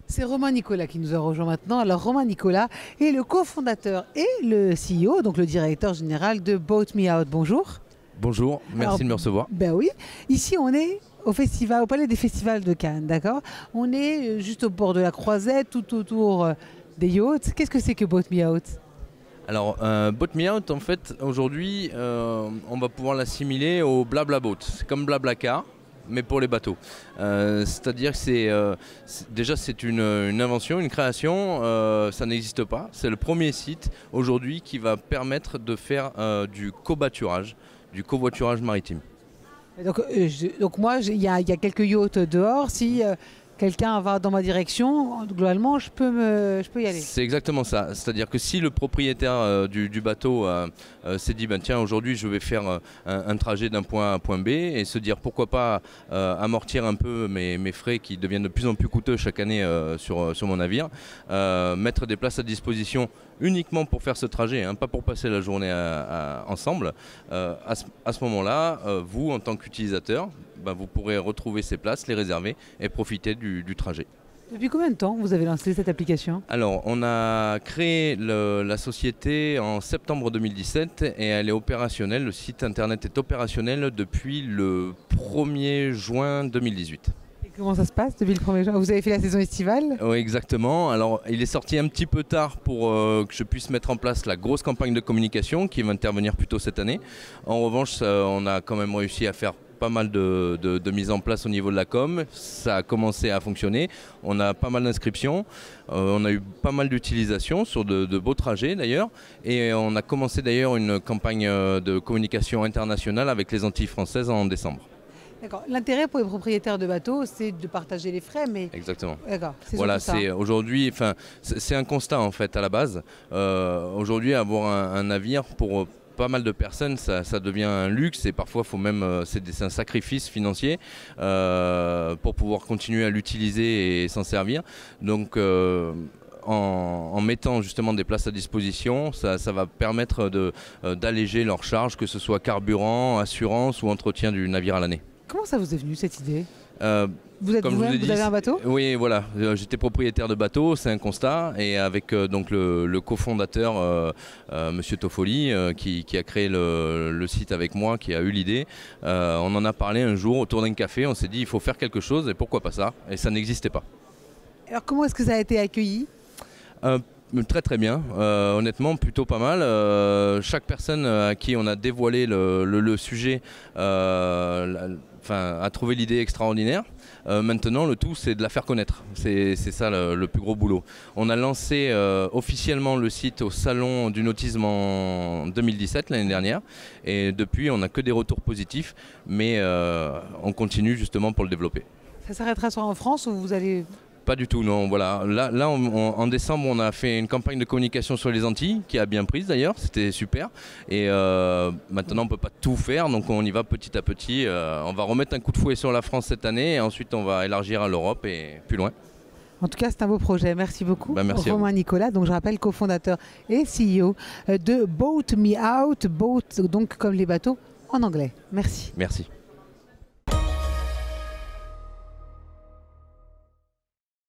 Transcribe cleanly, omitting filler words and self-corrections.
C'est Romain Nicolas qui nous a rejoint maintenant. Alors Romain Nicolas est le cofondateur et le CEO, donc le directeur général de Boat Me Out. Bonjour. Bonjour, merci Alors, de me recevoir. Ben oui, ici on est au festival, au Palais des Festivals de Cannes, d'accord? On est juste au bord de la Croisette, tout autour des yachts. Qu'est-ce que c'est que Boat Me Out? Alors, Boat Me Out, en fait, aujourd'hui, on va pouvoir l'assimiler au Blabla Boat. C'est comme Blablacar, mais pour les bateaux. C'est-à-dire que c'est une invention, une création, ça n'existe pas. C'est le premier site aujourd'hui qui va permettre de faire du covoiturage maritime. Donc moi, il y a quelques yachts dehors. Si quelqu'un va dans ma direction, globalement, je peux y aller. C'est exactement ça. C'est-à-dire que si le propriétaire du bateau s'est dit ben, tiens, aujourd'hui je vais faire un trajet d'un point A à un point B et se dire pourquoi pas amortir un peu mes frais qui deviennent de plus en plus coûteux chaque année sur mon navire, mettre des places à disposition uniquement pour faire ce trajet, hein, pas pour passer la journée ensemble, à ce moment-là, vous en tant qu'utilisateur, ben, vous pourrez retrouver ces places, les réserver et profiter du trajet. Depuis combien de temps vous avez lancé cette application? Alors, on a créé la société en septembre 2017 et elle est opérationnelle, le site internet est opérationnel depuis le 1er juin 2018. Et comment ça se passe depuis le 1er juin? Vous avez fait la saison estivale? Oui, exactement. Alors, il est sorti un petit peu tard pour que je puisse mettre en place la grosse campagne de communication qui va intervenir plus tôt cette année. En revanche, on a quand même réussi à faire pas mal de mise en place au niveau de la com, ça a commencé à fonctionner, on a pas mal d'inscriptions, on a eu pas mal d'utilisations sur de beaux trajets d'ailleurs, et on a commencé d'ailleurs une campagne de communication internationale avec les Antilles françaises en décembre. D'accord. L'intérêt pour les propriétaires de bateaux, c'est de partager les frais, mais... Exactement. D'accord. Voilà, c'est aujourd'hui, enfin, c'est un constat en fait à la base. Aujourd'hui, avoir un navire pour pas mal de personnes, ça devient un luxe et parfois faut même, c'est un sacrifice financier pour pouvoir continuer à l'utiliser et s'en servir. Donc en mettant justement des places à disposition, ça va permettre d'alléger leurs charges, que ce soit carburant, assurance ou entretien du navire à l'année. Comment ça vous est venu cette idée? Vous vous avez un bateau? Oui, voilà. J'étais propriétaire de bateau, c'est un constat. Et avec donc le cofondateur, Monsieur Toffoli, qui a créé le site avec moi, qui a eu l'idée, on en a parlé un jour autour d'un café. On s'est dit il faut faire quelque chose et pourquoi pas ça? Et ça n'existait pas. Alors comment est-ce que ça a été accueilli? Très très bien, honnêtement plutôt pas mal. Chaque personne à qui on a dévoilé le sujet a trouvé l'idée extraordinaire. Maintenant le tout c'est de la faire connaître, c'est ça le plus gros boulot. On a lancé officiellement le site au salon du nautisme en 2017, l'année dernière, et depuis on n'a que des retours positifs, mais on continue justement pour le développer. Ça s'arrêtera soit en France ou vous allez... Pas du tout, non. Voilà. Là en décembre, on a fait une campagne de communication sur les Antilles, qui a bien prise d'ailleurs, c'était super. Et maintenant, on ne peut pas tout faire, donc on y va petit à petit. On va remettre un coup de fouet sur la France cette année, et ensuite on va élargir à l'Europe et plus loin. En tout cas, c'est un beau projet. Merci beaucoup. Merci Romain Nicolas, donc je rappelle cofondateur et CEO de Boat Me Out, boat donc comme les bateaux en anglais. Merci. Merci.